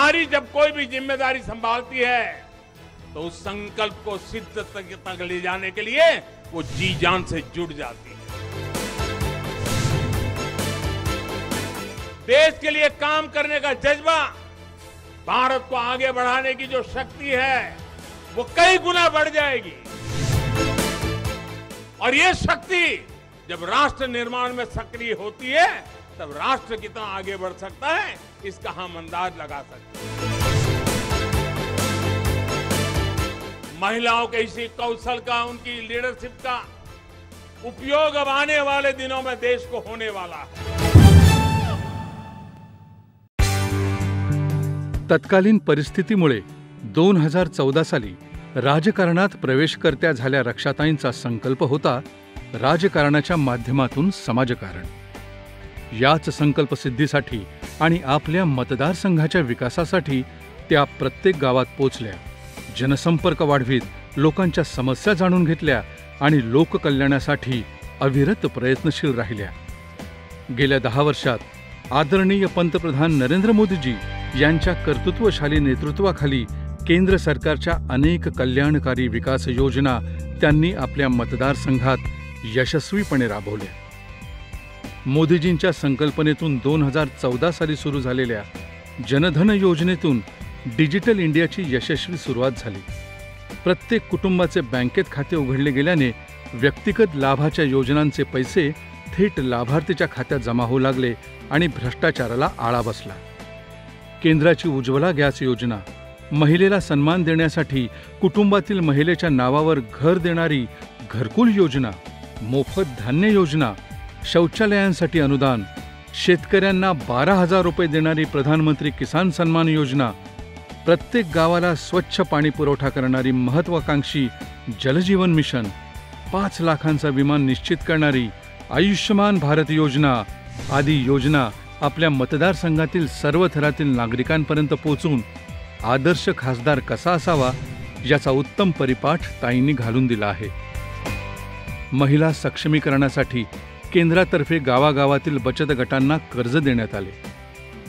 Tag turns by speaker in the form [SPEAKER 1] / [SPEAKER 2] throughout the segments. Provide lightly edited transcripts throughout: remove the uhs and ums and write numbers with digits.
[SPEAKER 1] नारी जब कोई भी जिम्मेदारी संभालती है तो उस संकल्प को सिद्ध तक ले जाने के लिए वो जी जान से जुट जाती है। देश के लिए काम करने का जज्बा, भारत को आगे बढ़ाने की जो शक्ति है वो कई गुना बढ़ जाएगी। और ये शक्ति जब राष्ट्र निर्माण में सक्रिय होती है तब राष्ट्र कितना आगे बढ़ सकता है इसका हम अंदाज लगा सकते हैं। महिलाओं के इसी कौशल का, उनकी लीडरशिप का उपयोग अब आने वाले दिनों में देश को होने वाला है।
[SPEAKER 2] तत्कालीन परिस्थितीमुळे 2014 साली राजकारणात प्रवेशकर्त्या झाल्या रक्षाताईंचा संकल्प होता राजकारणाच्या माध्यमातून समाजकारण। याच संकल्पसिद्धीसाठी आणि आपल्या मतदारसंघाच्या विकासासाठी त्या प्रत्येक गावात पोचल्या, जनसंपर्क वाढवीत, लोकांच्या समस्या जाणून घेतल्या आणि लोककल्याणासाठी अविरत प्रयत्नशील राहिल्या। गेल्या 10 वर्षात आदरणीय पंतप्रधान नरेंद्र मोदीजी यांच्या कर्तृत्वशाली नेतृत्वाखाली केंद्र सरकारच्या अनेक कल्याणकारी विकास योजना त्यांनी आपल्या मतदारसंघात यशस्वीपणे राबवल्या। मोदीजींच्या संकल्पनेतून 2014 साली सुरू झालेल्या जनधन योजनेतून डिजिटल इंडियाची यशस्वी सुरुवात झाली। प्रत्येक कुटुंबाचे बँकेत खाते उघडले गेल्याने व्यक्तिगत लाभाच्या योजनांचे पैसे थेट लाभार्थीच्या खात्यात जमा होऊ लागले आणि भ्रष्टाचाराला आळा बसला। केंद्राची उज्ज्वला गॅस योजना, महिलेला सन्मान देण्यासाठी कुटुंबातील महिलेच्या नावावर घर देणारी घरकुल योजना, मोफत धान्य योजना, शौचालयांसाठी अनुदान, शेतकऱ्यांना 12,000 रुपये देणारी प्रधानमंत्री किसान सन्मान योजना, प्रत्येक गावाला स्वच्छ पाणी पुरवठा करणारी महत्त्वाकांक्षी जलजीवन मिशन, 5 लाखांचा विमा निश्चित करणारी आयुष्यमान भारत योजना आदी योजना आपल्या मतदारसंघातील सर्व थरातील नागरिकांपर्यंत पोहोचून आदर्श खासदार कसा असावा याचा उत्तम परिपाठ ताईंनी घालून दिला आहे। महिला सक्षमीकरणासाठी केंद्रातर्फे गावागावातील बचत गटांना कर्ज देण्यात आले।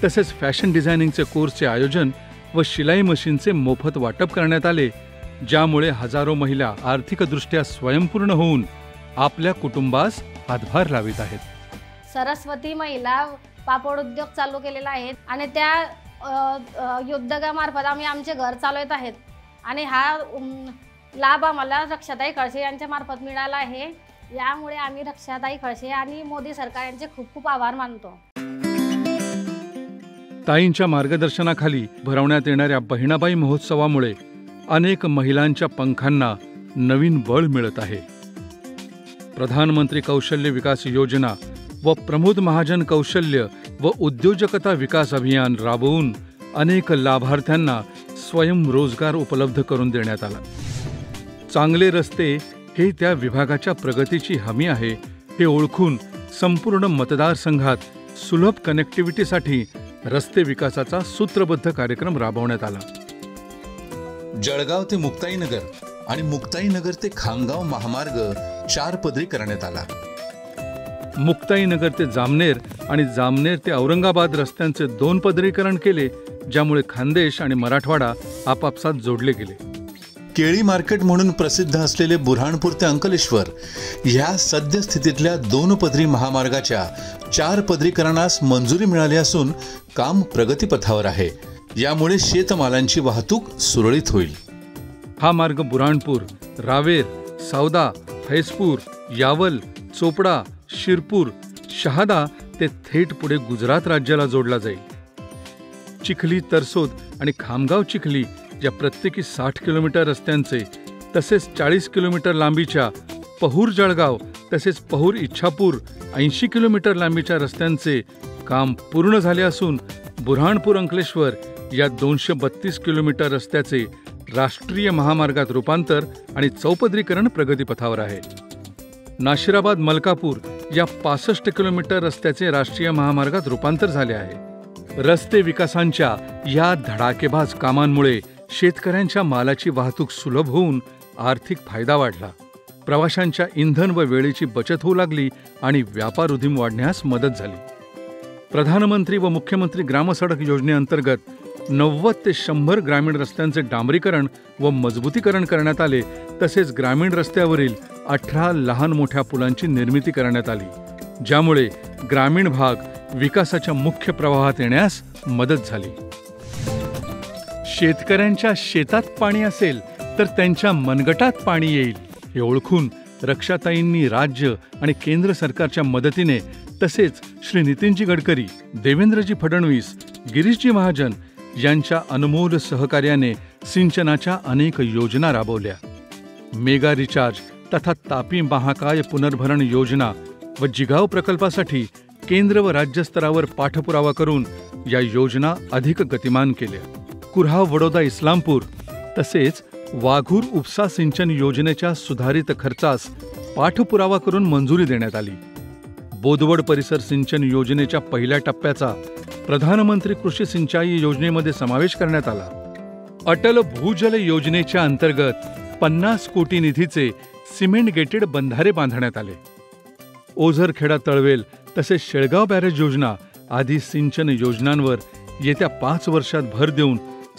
[SPEAKER 2] तसेच फॅशन डिझायनिंगचे कोर्सचे आयोजन व शिलाई मशीनचे मोफत वाटप करण्यात आले, ज्यामुळे हजारो महिला आर्थिकदृष्ट्या स्वयंपूर्ण होऊन आपल्या कुटुंबास हातभार लावित आहेत।
[SPEAKER 3] सरस्वती महिला पापड उद्योग चालू केलेला आहे आणि त्या उद्योगामार्फत आम्ही आमचे घर चालवत आहेत आणि हा लाभ आम्हाला रक्षाताई खळसे यांच्या मार्फत मिळाला आहे। यामुळे आम्ही रक्षाताई खळसे आणि मोदी सरकार यांचे खूप खूप आभार मानतो।
[SPEAKER 2] ताईंच्या मार्गदर्शनाखाली भरवण्यात येणाऱ्या बहिणाबाई महोत्सवामुळे अनेक महिलांच्या पंखांना नवीन बळ मिळत आहे। प्रधानमंत्री कौशल्य विकास योजना व प्रमोद महाजन कौशल्य व उद्योजकता विकास अभियान राबवून अनेक लाभार्थ्यांना स्वयंरोजगार उपलब्ध करून देण्यात आला। चांगले रस्ते हे त्या विभागाच्या प्रगतीची हमी आहे हे ओळखून संपूर्ण मतदारसंघात सुलभ कनेक्टिव्हिटीसाठी रस्ते विकासाचा सूत्रबद्ध कार्यक्रम राबवण्यात आला।
[SPEAKER 4] जळगाव ते मुक्ताईनगर आणि मुक्ताईनगर ते खामगाव महामार्ग 4 पदरी करण्यात आला।
[SPEAKER 2] मुक्ताईनगर ते जामनेर आणि जामनेर ते औरंगाबाद रस्त्यांचे 2 पदरीकरण केले, ज्यामुळे खानदेश आणि मराठवाडा आपापसात जोडले गेले।
[SPEAKER 4] केळी मार्केट म्हणून प्रसिद्ध असलेले बुऱ्हाणपूर ते अंकलेश्वर ह्या सद्यस्थितीतल्या 2 पदरी महामार्गाच्या 4 पदरीकरणास मंजुरी मिळाली असून काम प्रगतीपथावर आहे। यामुळे शेतमालांची वाहतूक सुरळीत होईल।
[SPEAKER 2] हा मार्ग बुऱ्हाणपूर, रावेर, सावदा, फैजपूर, यावल, चोपडा, शिरपूर, शहादा ते थेट पुढे गुजरात राज्याला जोडला जाईल। चिखली, तरसोद आणि खामगाव चिखली या प्रत्येकी 60 किलोमीटर रस्त्यांचे तसेच 40 किलोमीटर लांबीच्या पहूर जळगाव तसेच पहूर इच्छापूर 80 किलोमीटर लांबीच्या रस्त्यांचे काम पूर्ण झाले असून बुऱ्हाणपूर अंकलेश्वर या 232 किलोमीटर रस्त्याचे राष्ट्रीय महामार्गात रूपांतर आणि चौपदरीकरण प्रगतीपथावर आहे। नाशिराबाद मलकापूर या 65 किलोमीटर रस्त्याचे राष्ट्रीय महामार्गात रूपांतर झाले आहे। रस्ते विकासांच्या या धडाकेबाज कामांमुळे शेतकऱ्यांच्या मालाची वाहतूक सुलभ होऊन आर्थिक फायदा वाढला, प्रवाशांच्या इंधन व वेळेची बचत होऊ लागली आणि व्यापार उदीम वाढण्यास मदत झाली। प्रधानमंत्री व मुख्यमंत्री ग्रामसडक योजनेअंतर्गत 90 ते 100 ग्रामीण रस्त्यांचे डांबरीकरण व मजबूतीकरण करण्यात आले. तसेच ग्रामीण रस्त्यावरील 18 लहान मोठ्या पुलांची निर्मिती करण्यात आली, ज्यामुळे ग्रामीण भाग विकासाच्या मुख्य प्रवाहात येण्यास मदत झाली. शेतकऱ्यांच्या शेतात पाणी असेल तर त्यांच्या मनगटात पाणी येईल हे ओळखून रक्षाताईंनी राज्य आणि केंद्र सरकारच्या मदतीने तसेच श्री नितीनजी गडकरी, देवेंद्रजी फडणवीस, गिरीशजी महाजन यांच्या अनमोल सहकार्याने सिंचनाच्या अनेक योजना राबवल्या. मेगा रिचार्ज तथा तापी महाकाय पुनर्भरण योजना व जिगाव प्रकल्पासाठी केंद्र व राज्य स्तरावर पाठपुरावा करून या योजना अधिक गतिमान केल्या. कुर्हा वडोदा इस्लामपूर तसेच वाघूर उपसा सिंचन योजनेच्या सुधारित खर्चास पाठपुरावा करून मंजुरी देण्यात आली. बोदवड परिसर सिंचन योजनेच्या पहिल्या टप्प्याचा प्रधानमंत्री कृषी सिंचाई योजनेमध्ये समावेश करण्यात आला. अटल भूजल योजनेच्या अंतर्गत 50 कोटी निधीचे सिमेंट गेटेड बंधारे बांधण्यात आले. ओझरखेडा तळवेल तसेच शेळगाव बॅरेज योजना आदी सिंचन योजनांवर येत्या 5 वर्षात भर देऊन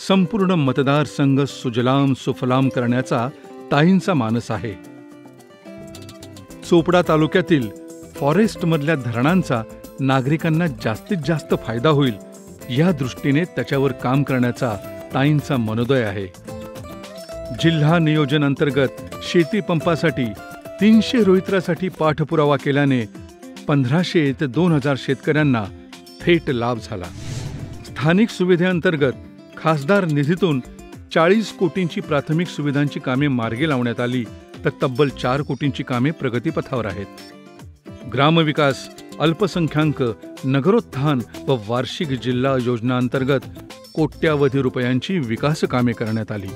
[SPEAKER 2] संपूर्ण मतदारसंघ सुजलाम सुफलाम करण्याचा ताईंचा मानस आहे. चोपडा तालुक्यातील फॉरेस्टमधल्या धरणांचा नागरिकांना जास्तीत जास्त फायदा होईल या दृष्टीने त्याच्यावर काम करण्याचा ताईंचा मनोदय आहे. जिल्हा नियोजन अंतर्गत शेती पंपासाठी 300 रोहित्रासाठी पाठपुरावा केल्याने 1500 ते 2000 शेतकऱ्यांना थेट लाभ झाला. स्थानिक सुविधेअंतर्गत खासदार निधीतून 40 कोटींची प्राथमिक सुविधांची कामे मार्गी लावण्यात आली तर तब्बल 4 कोटींची कामे प्रगतीपथावर आहेत. ग्रामविकास, अल्पसंख्याक, नगरोत्थान व वार्षिक जिल्हा योजनांतर्गत कोट्यावधी रुपयांची विकास कामे करण्यात आली.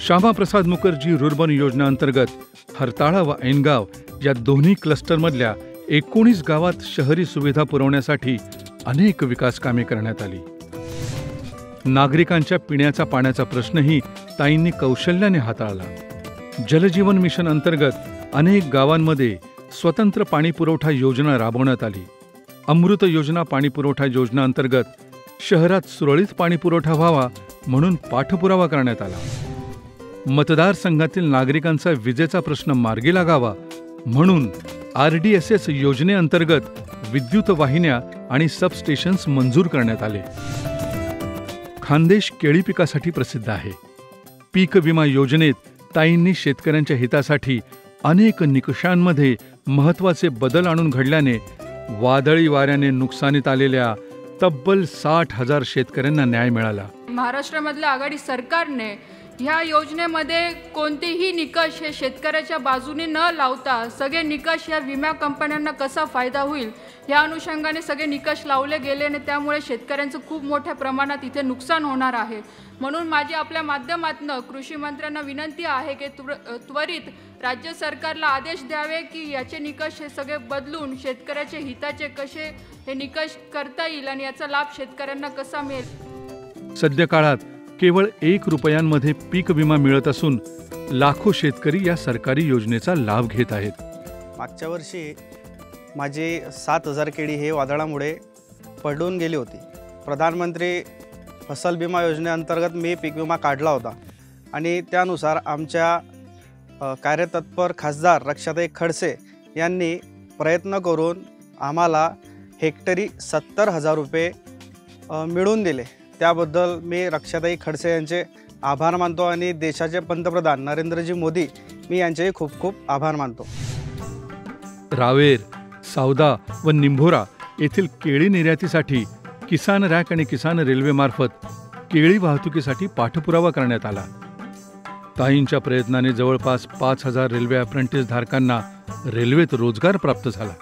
[SPEAKER 2] श्यामाप्रसाद मुखर्जी रुर्बन योजनांतर्गत हरताळा व ऐनगाव या दोन्ही क्लस्टरमधल्या 19 गावात शहरी सुविधा पुरवण्यासाठी अनेक विकास कामे करण्यात आली. नागरिकांच्या पिण्याचा पाण्याचा प्रश्नही ताईंनी कौशल्याने हाताळला. जलजीवन मिशन अंतर्गत अनेक गावांमध्ये स्वतंत्र पाणीपुरवठा योजना राबवण्यात आली. अमृत योजना पाणीपुरवठा योजना अंतर्गत शहरात सुरळीत पाणीपुरवठा व्हावा म्हणून पाठपुरावा करण्यात आला. मतदारसंघातील नागरिकांचा विजेचा प्रश्न मार्गी लागावा म्हणून RDSS योजनेअंतर्गत विद्युत वाहिन्या आणि सबस्टेशन्स मंजूर करण्यात आले. खानदेश केळी पिकासाठी प्रसिद्ध आहे. पीक विमा योजनेत ताईंनी शेतकऱ्यांच्या हितासाठी अनेक निकषांमध्ये महत्त्वाचे बदल आणून घडल्याने वादळी वाऱ्याने नुकसानीत आलेल्या तब्बल 60,000 शेतकऱ्यांना न्याय मिळाला.
[SPEAKER 5] महाराष्ट्रामधल्या आघाडी सरकारने ह्या योजनेमध्ये कोणतेही निकष हे शेतकऱ्याच्या बाजूने न लावता सगळे निकष या विमा कंपन्यांना कसा फायदा होईल या अनुषंगाने सगळे निकष लावले गेले आणि त्यामुळे शेतकऱ्यांचं खूप मोठ्या प्रमाणात इथे नुकसान होणार आहे. म्हणून माझी आपल्या माध्यमातून कृषी मंत्र्यांना विनंती आहे की त्वरित राज्य सरकारला आदेश द्यावे की याचे निकष हे सगळे बदलून शेतकऱ्याच्या हिताचे कसे हे निकष करता येईल आणि याचा लाभ शेतकऱ्यांना कसा मिळेल.
[SPEAKER 2] सध्या काळात केवळ 1 रुपयांमध्ये पीक विमा मिळत असून लाखो शेतकरी या सरकारी योजनेचा लाभ घेत आहेत.
[SPEAKER 6] मागच्या वर्षी माझी 7,000 केळी हे वादळामुळे पडून गेली होती. प्रधानमंत्री फसल विमा योजनेअंतर्गत मी पीक विमा काढला होता आणि त्यानुसार आमच्या कार्यतत्पर खासदार रक्षाताई खडसे यांनी प्रयत्न करून आम्हाला हेक्टरी 70,000 रुपये मिळवून दिले. त्याबद्दल मी रक्षाताई खडसे यांचे आभार मानतो आणि देशाचे पंतप्रधान नरेंद्रजी मोदी मी यांचेही खूप खूप आभार मानतो.
[SPEAKER 2] रावेर, सावदा व निंभोरा येथील केळी निर्यातीसाठी किसान रॅक आणि किसान रेल्वेमार्फत केळी वाहतुकीसाठी पाठपुरावा करण्यात आला. ताईंच्या प्रयत्नाने जवळपास 5,000 रेल्वे अप्रेंटिस धारकांना रेल्वेत रोजगार प्राप्त झाला.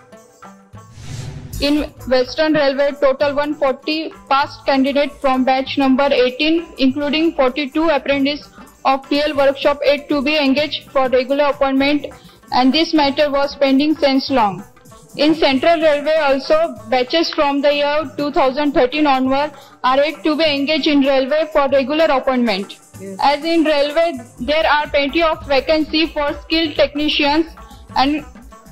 [SPEAKER 7] In Western Railway, total 140 past candidates from batch number 18, including 42 apprentices of TL Workshop 8 to be engaged for regular appointment, and this matter was pending since long. In Central Railway also, batches from the year 2013 onward are yet to be engaged in railway for regular appointment. As in railway, there are plenty of vacancy for skilled technicians and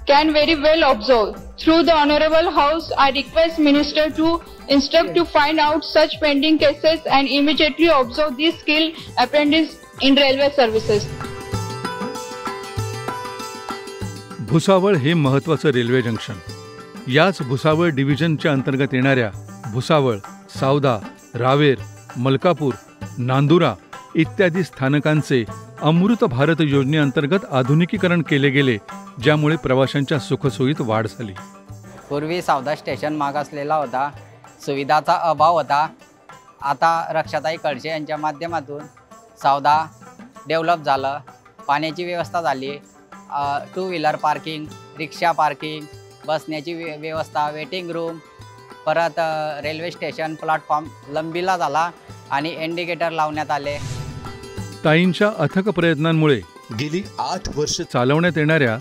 [SPEAKER 7] can very well observe. Through the Honorable House, I request Minister to instruct to find out such pending cases and immediately observe these skilled apprentices in railway services.
[SPEAKER 2] Bhusawal हे महत्त्वाचं railway junction. याच भुसावळ डिव्हिजनच्या अंतर्गत येणाऱ्या भुसावळ, सावदा, रावेर, मलकापूर, नांदुरा इत्यादी स्थानकांचे अमृत भारत योजनेअंतर्गत आधुनिकीकरण केले गेले, ज्यामुळे प्रवाशांच्या सुखसोयीत वाढ झाली.
[SPEAKER 8] पूर्वी सावदा स्टेशन मागासलेला होता, सुविधाचा अभाव होता. आता रक्षाताई खडसे यांच्या माध्यमातून सावदा डेव्हलप झालं, पाण्याची व्यवस्था झाली, 2 व्हीलर पार्किंग, रिक्षा पार्किंग, बसण्याची व्यवस्था, वेटिंग रूम, परत रेल्वे स्टेशन प्लॅटफॉर्म लंबीला झाला आणि इंडिकेटर लावण्यात आले.
[SPEAKER 2] ताईंच्या अथक प्रयत्नांमुळे
[SPEAKER 4] गेली 8 वर्ष
[SPEAKER 2] चालवण्यात येणाऱ्या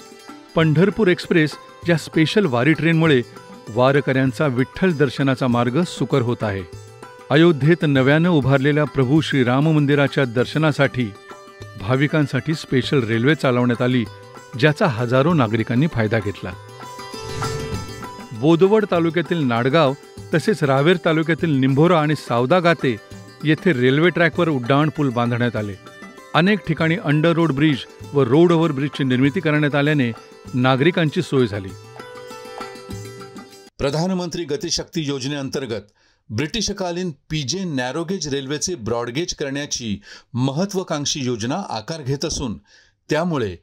[SPEAKER 2] पंढरपूर एक्सप्रेस या स्पेशल वारी ट्रेनमुळे वारकऱ्यांचा विठ्ठल दर्शनाचा मार्ग सुकर होत आहे. अयोध्येत नव्यानं उभारलेल्या प्रभू श्रीराम मंदिराच्या दर्शनासाठी भाविकांसाठी स्पेशल रेल्वे चालवण्यात आली, ज्याचा हजारो नागरिकांनी फायदा घेतला. बोदवड तालुक्यातील नाडगाव तसेच रावेर तालुक्यातील निंभोरा आणि सावदा गाते येथे रेल्वे ट्रॅकवर उड्डाण पूल बांधण्यात आले. अनेक ठिकाणी अंडर रोड ब्रिज व रोड ओव्हर ब्रिजची निर्मिती करण्यात आल्याने नागरिकांची सोय झाली.
[SPEAKER 4] प्रधानमंत्री गतिशक्ती योजनेअंतर्गत ब्रिटिशकालीन पीजे नॅरोगेज रेल्वेचे ब्रॉडगेज करण्याची महत्त्वाकांक्षी योजना आकार घेत असून त्यामुळे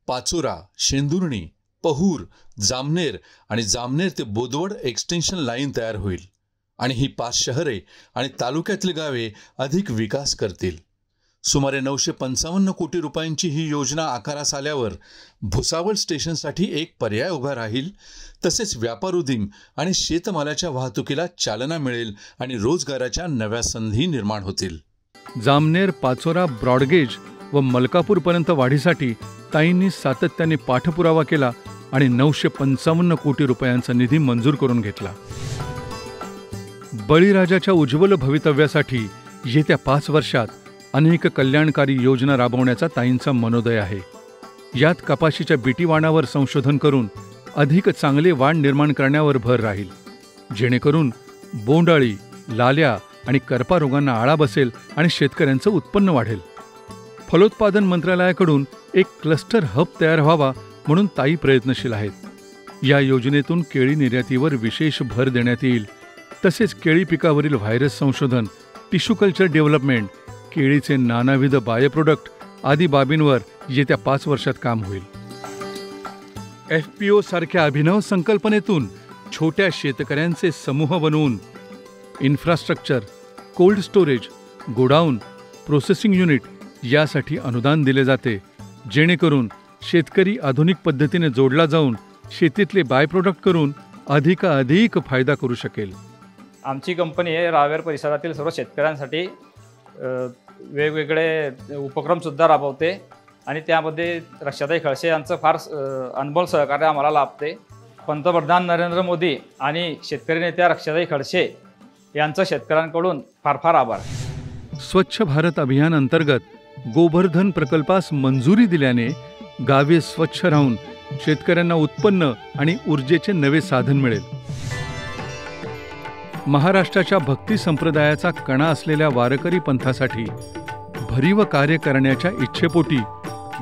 [SPEAKER 4] पाचोरा, शेंदुर्णी, पहूर, जामनेर आणि जामनेर ते बोदवड एक्सटेन्शन लाईन तयार होईल आणि ही 5 शहरे आणि तालुक्यातील गावे अधिक विकास करतील. सुमारे 955 कोटी रुपयांची ही योजना आकारास आल्यावर भुसावळ स्टेशनसाठी एक पर्याय उभा राहील, तसेच व्यापार उद्यम आणि शेतमालाच्या वाहतुकीला चालना मिळेल आणि रोजगाराच्या नव्या संधी निर्माण होतील.
[SPEAKER 2] जामनेर, पाचोरा ब्रॉडगेज व मलकापूरपर्यंत वाढीसाठी ताईंनी सातत्याने पाठपुरावा केला आणि 955 कोटी रुपयांचा निधी मंजूर करून घेतला. बळीराजाच्या उज्ज्वल भवितव्यासाठी येत्या 5 वर्षात अनेक कल्याणकारी योजना राबवण्याचा ताईंचा मनोदय आहे. यात कपाशीच्या बीटी वाणावर संशोधन करून अधिक चांगले वाण निर्माण करण्यावर भर राहील, जेणेकरून बोंडाळी, लाल्या आणि करपा रोगांना आळा बसेल आणि शेतकऱ्यांचं उत्पन्न वाढेल. फलोत्पादन मंत्रालयाकडून एक क्लस्टर हब तयार व्हावा म्हणून ताई प्रयत्नशील आहेत. या योजनेतून केळी निर्यातीवर विशेष भर देण्यात येईल, तसेच केळी पिकावरील व्हायरस संशोधन, टिश्यू कल्चर डेव्हलपमेंट, केळीचे नानाविध बायोप्रोडक्ट आदी बाबींवर येत्या 5 वर्षात काम होईल. FPO सारख्या अभिनव संकल्पनेतून छोट्या शेतकऱ्यांचे समूह बनवून infrastructure, cold storage, godown, processing unit यासाठी अनुदान दिले जाते, जेणेकरून शेतकरी आधुनिक पद्धतीने जोडला जाऊन शेतीतले बायप्रोडक्ट करून अधिकाधिक फायदा करू शकेल.
[SPEAKER 9] आमची कंपनी हे रावेर परिसरातील सर्व शेतकऱ्यांसाठी वेगवेगळे उपक्रमसुद्धा राबवते आणि त्यामध्ये रक्षाताई खडसे यांचं फार अनमोल सहकार्य आम्हाला लाभते. पंतप्रधान नरेंद्र मोदी आणि शेतकरी नेत्या रक्षाताई खडसे यांचं शेतकऱ्यांकडून फार फार आभार.
[SPEAKER 2] स्वच्छ भारत अभियान अंतर्गत गोवर्धन प्रकल्पास मंजुरी दिल्याने गावे स्वच्छ राहून शेतकऱ्यांना उत्पन्न आणि ऊर्जेचे नवे साधन मिळेल. महाराष्ट्राच्या भक्ती संप्रदायाचा कणा असलेल्या वारकरी पंथासाठी भरीव कार्य करण्याच्या इच्छेपोटी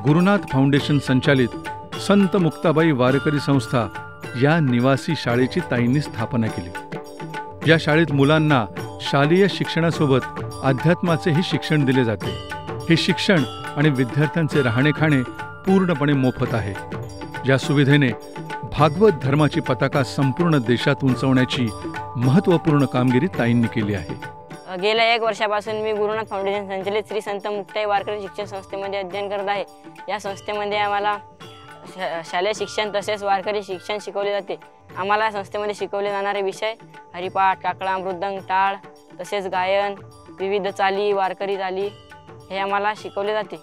[SPEAKER 2] गुरुनाथ फाउंडेशन संचालित संत मुक्ताबाई वारकरी संस्था या निवासी शाळेची ताईंनी स्थापना केली. या शाळेत मुलांना शालेय शिक्षणासोबत अध्यात्माचेही शिक्षण दिले जाते. हे शिक्षण आणि विद्यार्थ्यांचे राहणे खाणे पूर्णपणे मोफत आहे. या सुविधेने भागवत धर्माची पताका संपूर्ण देशात उंचवण्याची महत्त्वपूर्ण कामगिरी ताईंनी केली आहे.
[SPEAKER 10] गेल्या 1 वर्षापासून मी गुरुनाथ फाउंडेशन संचलित श्री संत मुक्ताई वारकरी शिक्षण संस्थेमध्ये अध्ययन करत आहे. या संस्थेमध्ये आम्हाला शालेय शिक्षण तसेच वारकरी शिक्षण शिकवले जाते. आम्हाला या संस्थेमध्ये शिकवले जाणारे विषय हरिपाठ, काकडा, मृदंग, टाळ तसेच गायन, विविध चाली, वारकरी चाली हे आम्हाला शिकवले जाते.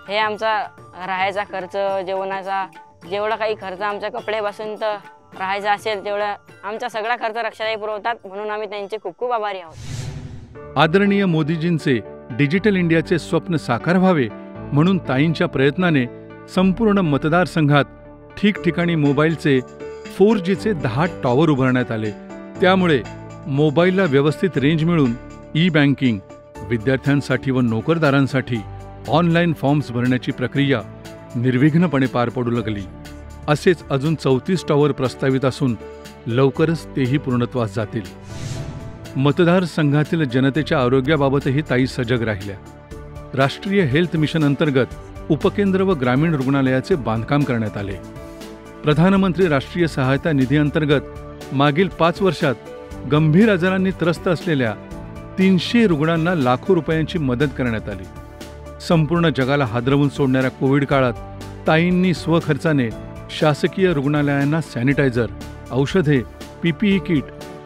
[SPEAKER 10] हे आमचा राहायचा खर्च, जेवणाचा जेवढा काही खर्च आमच्या कपड्यापासून तर राहायचा असेल तेवढा आमचा सगळा खर्च रक्षाताई पुरवतात, म्हणून आम्ही त्यांचे खूप खूप आभारी आहोत.
[SPEAKER 2] आदरणीय मोदीजींचे डिजिटल इंडियाचे स्वप्न साकार व्हावे म्हणून ताईंच्या प्रयत्नाने संपूर्ण मतदारसंघात ठिकठिकाणी मोबाईलचे 4Gचे 10 टॉवर उभारण्यात आले. त्यामुळे मोबाईलला व्यवस्थित रेंज मिळून ई बँकिंग, विद्यार्थ्यांसाठी व नोकरदारांसाठी ऑनलाईन फॉर्म्स भरण्याची प्रक्रिया निर्विघ्नपणे पार पडू लागली. असेच अजून 34 टॉवर प्रस्तावित असून लवकरच तेही पूर्णत्वास जातील. मतदारसंघातील जनतेच्या आरोग्याबाबतही ताई सजग राहिल्या. राष्ट्रीय हेल्थ मिशन अंतर्गत उपकेंद्र व ग्रामीण रुग्णालयाचे बांधकाम करण्यात आले. प्रधानमंत्री राष्ट्रीय सहायता निधी अंतर्गत मागील 5 वर्षात गंभीर आजारांनी त्रस्त असलेल्या 300 रुग्णांना लाखो रुपयांची मदत करण्यात आली. संपूर्ण जगाला हादरवून सोडणाऱ्या कोविड काळात ताईंनी स्वखर्चाने शासकीय रुग्णालयांना सॅनिटायझर, औषधे, PPE किट,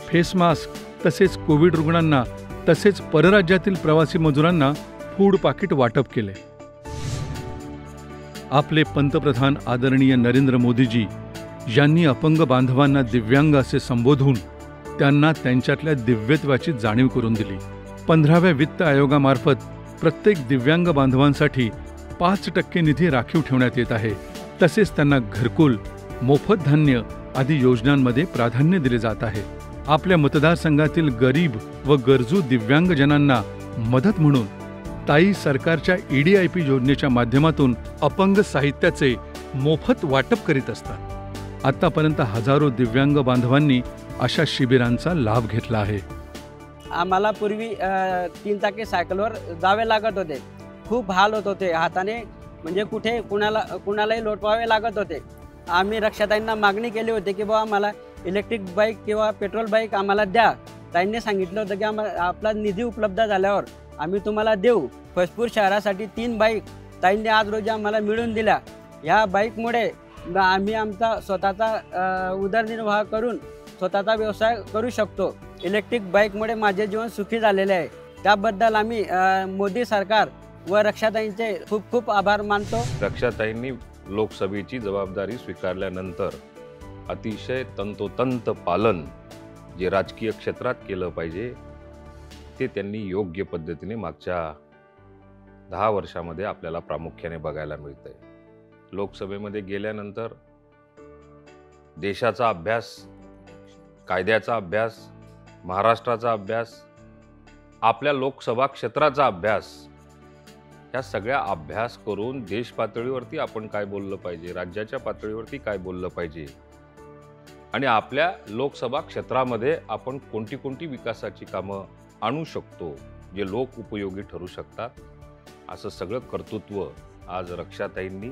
[SPEAKER 2] फेस मास्क तसेच कोविड रुग्णांना तसेच परराज्यातील प्रवासी मजुरांना फूड पाकिट वाटप केले. आपले पंतप्रधान आदरणीय नरेंद्र मोदीजी यांनी अपंग बांधवांना दिव्यांग असे संबोधून त्यांना त्यांच्यातल्या दिव्यत्वाची जाणीव करून दिली. 15व्या वित्त आयोगामार्फत प्रत्येक दिव्यांग बांधवांसाठी 5% निधी राखीव ठेवण्यात येत आहे. तसेच त्यांना घरकुल, मोफत धान्य आदी योजनांमध्ये प्राधान्य दिले जात आहे. आपल्या मतदारसंघातील गरीब व गरजू दिव्यांगजनांना मदत म्हणून ताई सरकारच्या EDIP योजनेच्या माध्यमातून अपंग साहित्याचे मोफत वाटप करीत असतात. आतापर्यंत हजारो दिव्यांग बांधवांनी अशा शिबिरांचा लाभ घेतला आहे.
[SPEAKER 11] आम्हाला पूर्वी 3 चाकी सायकलवर जावे लागत होते. खूप हाल होत होते. हाताने म्हणजे कुठे कुणालाही लोटवावे लागत होते. आम्ही रक्षाताईंना मागणी केली होती की बाबा आम्हाला इलेक्ट्रिक बाईक किंवा पेट्रोल बाईक आम्हाला द्या. ताईंनी सांगितलं होतं की आपला निधी उपलब्ध झाल्यावर आम्ही तुम्हाला देऊ. फसपूर शहरासाठी 3 बाईक ताईंनी आज रोजी आम्हाला मिळवून दिल्या. ह्या बाईकमुळे आम्ही आमचा स्वतःचा उदरनिर्वाह करून स्वतःचा व्यवसाय करू शकतो. इलेक्ट्रिक बाईकमुळे माझे जीवन सुखी झालेले आहे. त्याबद्दल आम्ही मोदी सरकार व रक्षाताईंचे खूप खूप आभार मानतो.
[SPEAKER 12] रक्षाताईंनी लोकसभेची जबाबदारी स्वीकारल्यानंतर अतिशय तंतोतंत पालन जे राजकीय क्षेत्रात केलं पाहिजे ते त्यांनी योग्य पद्धतीने मागच्या 10 वर्षामध्ये आपल्याला प्रामुख्याने बघायला मिळतंय. लोकसभेमध्ये गेल्यानंतर देशाचा अभ्यास, कायद्याचा अभ्यास, महाराष्ट्राचा अभ्यास, आपल्या लोकसभा क्षेत्राचा अभ्यास, ह्या सगळ्या अभ्यास करून देश पातळीवरती आपण काय बोललं पाहिजे, राज्याच्या पातळीवरती काय बोललं पाहिजे आणि आपल्या लोकसभा क्षेत्रामध्ये आपण कोणती विकासाची कामं आणू शकतो जे लोक उपयोगी ठरू शकतात, असं सगळं कर्तृत्व आज रक्षाताईंनी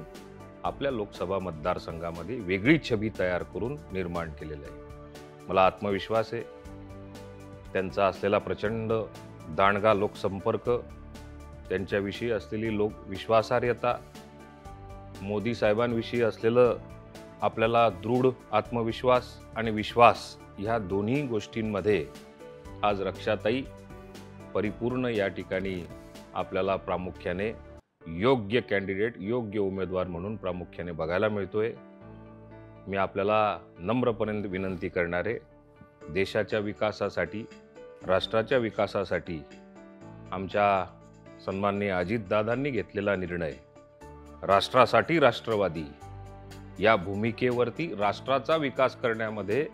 [SPEAKER 12] आपल्या लोकसभा मतदारसंघामध्ये वेगळी छबी तयार करून निर्माण केलेलं आहे. मला आत्मविश्वास आहे त्यांचा असलेला प्रचंड दांडगा लोकसंपर्क, त्यांच्याविषयी असलेली विश्वासार्हता, मोदी साहेबांविषयी असलेलं आपल्याला दृढ आत्मविश्वास आणि विश्वास, ह्या दोन्ही गोष्टींमध्ये आज रक्षाताई परिपूर्ण या ठिकाणी आपल्याला प्रामुख्याने योग्य कॅन्डिडेट, योग्य उमेदवार म्हणून प्रामुख्याने बघायला मिळतोय. मी आपल्याला नम्रपणे विनंती करणार आहे, देशाच्या विकासासाठी, राष्ट्राच्या विकासासाठी आमच्या सन्माननीय अजितदादांनी घेतलेला निर्णय, राष्ट्रासाठी राष्ट्रवादी या भूमिकेवरती राष्ट्राचा विकास करण्यामध्ये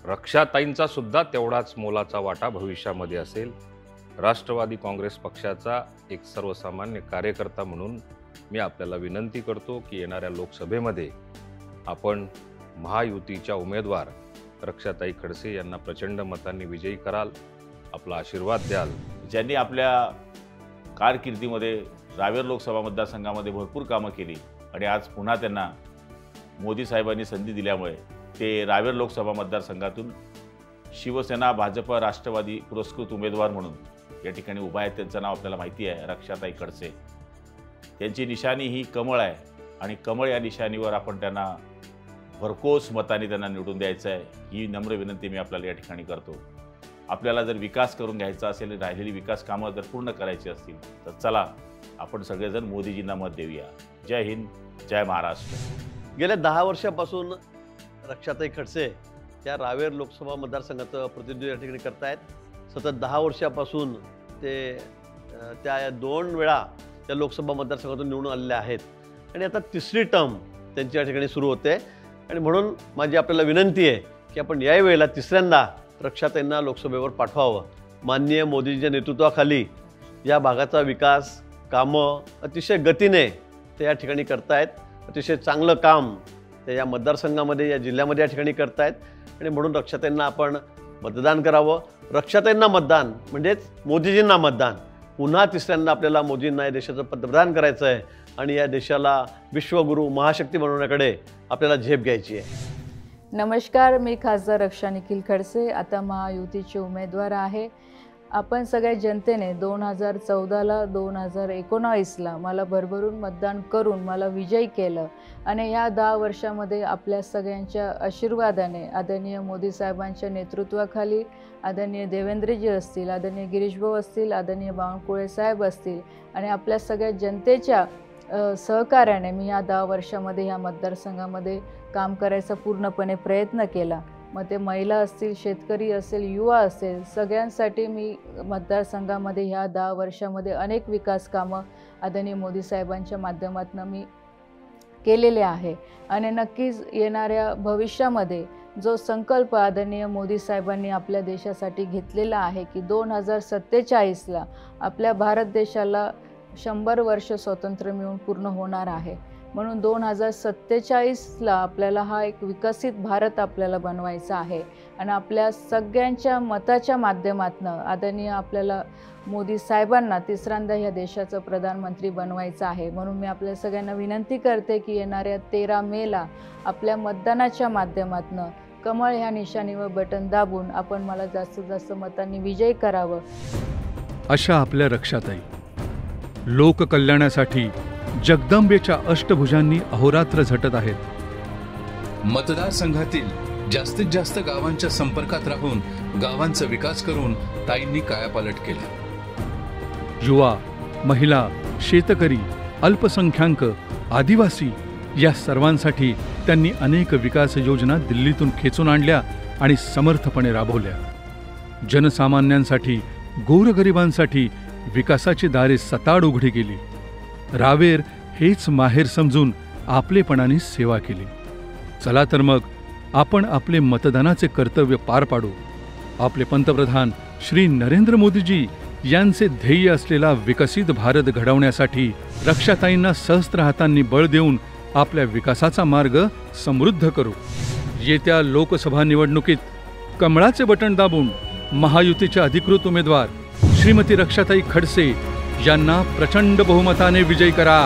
[SPEAKER 12] रक्षाताईंचा सुद्धा तेवढाच मोलाचा वाटा भविष्यामध्ये असेल. राष्ट्रवादी काँग्रेस पक्षाचा एक सर्वसामान्य कार्यकर्ता म्हणून मी आपल्याला विनंती करतो की येणाऱ्या लोकसभेमध्ये आपण महायुतीच्या उमेदवार रक्षाताई खडसे यांना प्रचंड मतांनी विजयी कराल, आपला आशीर्वाद द्याल.
[SPEAKER 13] ज्यांनी आपल्या कारकिर्दीमध्ये रावेर लोकसभा मतदारसंघामध्ये भरपूर कामं केली आणि आज पुन्हा त्यांना मोदी साहेबांनी संधी दिल्यामुळे ते रावेर लोकसभा मतदारसंघातून शिवसेना, भाजप, राष्ट्रवादी पुरस्कृत उमेदवार म्हणून या ठिकाणी उभा आहेत. त्यांचं नाव आपल्याला माहिती आहे, रक्षाताई खडसे. त्यांची निशाणी ही कमळ आहे आणि कमळ या निशाणीवर आपण त्यांना भरघोस मताने त्यांना निवडून द्यायचं आहे, ही नम्र विनंती मी आपल्याला या ठिकाणी करतो. आपल्याला जर विकास करून घ्यायचा असेल, राहिलेली विकास कामं जर पूर्ण करायची असतील तर चला आपण सगळेजण मोदीजींना मत देऊया. जय हिंद, जय महाराष्ट्र.
[SPEAKER 14] गेल्या 10 वर्षापासून रक्षाताई खडसे या रावेर लोकसभा मतदारसंघाचं प्रतिनिधित्व या ठिकाणी करतायत. सतत 10 वर्षापासून ते त्या 2 वेळा त्या लोकसभा मतदारसंघातून निवडून आलेले आहेत आणि आता 3री टर्म त्यांची या ठिकाणी सुरू होते आणि म्हणून माझी आपल्याला विनंती आहे की आपण याही वेळेला 3ऱ्यांदा रक्षाताईंना लोकसभेवर पाठवावं. माननीय मोदींच्या नेतृत्वाखाली या भागाचा विकास कामं अतिशय गतीने ते या ठिकाणी करतायत. अतिशय चांगलं काम ते या मतदारसंघामध्ये, या जिल्ह्यामध्ये या ठिकाणी करतायत आणि म्हणून रक्षाताईंना आपण मतदान करावं. रक्षाताईंना मतदान म्हणजेच मोदीजींना मतदान. पुन्हा तिसऱ्यांदा आपल्याला मोदींना या देशाचं पंतप्रधान करायचं आहे आणि या देशाला विश्वगुरू महाशक्ती बनवण्याकडे आपल्याला झेप घ्यायची आहे.
[SPEAKER 15] नमस्कार, मी खासदार रक्षा निखिल खडसे, आता महायुतीचे उमेदवार आहे. आपण सगळ्या जनतेने 2014ला 2019ला मला भरभरून मतदान करून मला विजयी केलं आणि या 10 वर्षामध्ये आपल्या सगळ्यांच्या आशीर्वादाने, आदरणीय मोदी साहेबांच्या नेतृत्वाखाली, आदरणीय देवेंद्रजी असतील, आदरणीय गिरीशभाऊ असतील, आदरणीय बावनकुळे साहेब असतील आणि आपल्या सगळ्या जनतेच्या सहकार्याने मी या 10 वर्षामध्ये ह्या मतदारसंघामध्ये काम करायचा पूर्णपणे प्रयत्न केला. मग ते महिला असतील, शेतकरी असेल, युवा असेल, सगळ्यांसाठी मी मतदारसंघामध्ये ह्या 10 वर्षामध्ये अनेक विकास कामं आदरणीय मोदी साहेबांच्या माध्यमातून मी केलेले आहे आणि नक्कीच येणाऱ्या भविष्यामध्ये जो संकल्प आदरणीय मोदी साहेबांनी आपल्या देशासाठी घेतलेला आहे की 2047ला आपल्या भारत देशाला 100 वर्ष स्वातंत्र्य मिळून पूर्ण होणार आहे. म्हणून 2047ला आपल्याला हा एक विकसित भारत आपल्याला बनवायचा आहे आणि आपल्या सगळ्यांच्या मताच्या माध्यमातून आदरणीय आपल्याला मोदी साहेबांना तिसऱ्यांदा ह्या देशाचं प्रधानमंत्री बनवायचं आहे. म्हणून मी आपल्या सगळ्यांना विनंती करते की येणाऱ्या 13 मेला आपल्या मतदानाच्या माध्यमातून कमळ ह्या निशाणीवर बटन दाबून आपण मला जास्तीत जास्त मतांनी विजयी करावं.
[SPEAKER 2] अशा आपल्या रक्षाताई लोककल्याणासाठी जगदंबेच्या अष्टभुजांनी अहोरात्र झटत आहेत.
[SPEAKER 4] मतदारसंघातील जास्तीत जास्त गावांच्या संपर्कात राहून गावांचा विकास करून ताईंनी कायापालट केला.
[SPEAKER 2] युवा, महिला, शेतकरी, अल्पसंख्याक, आदिवासी या सर्वांसाठी त्यांनी अनेक विकास योजना दिल्लीतून खेचून आणल्या आणि समर्थपणे राबवल्या. जनसामान्यांसाठी, गोरगरिबांसाठी विकासाची दारे सताड उघडी केली. रावेर हेच माहेर समजून आपलेपणाने सेवा केली. चला तर मग आपण आपले मतदानाचे कर्तव्य पार पाडू. आपले पंतप्रधान श्री नरेंद्र मोदीजी यांचे ध्येय असलेला विकसित भारत घडवण्यासाठी रक्षाताईंना सहस्त्र हातांनी बळ देऊन आपल्या विकासाचा मार्ग समृद्ध करू. येत्या लोकसभा निवडणुकीत कमळाचे बटन दाबून महायुतीच्या अधिकृत उमेदवार श्रीमती रक्षाताई खडसे यांना प्रचंड बहुमताने विजयी करा.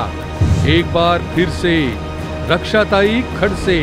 [SPEAKER 2] एक बार फिर से रक्षाताई खडसे.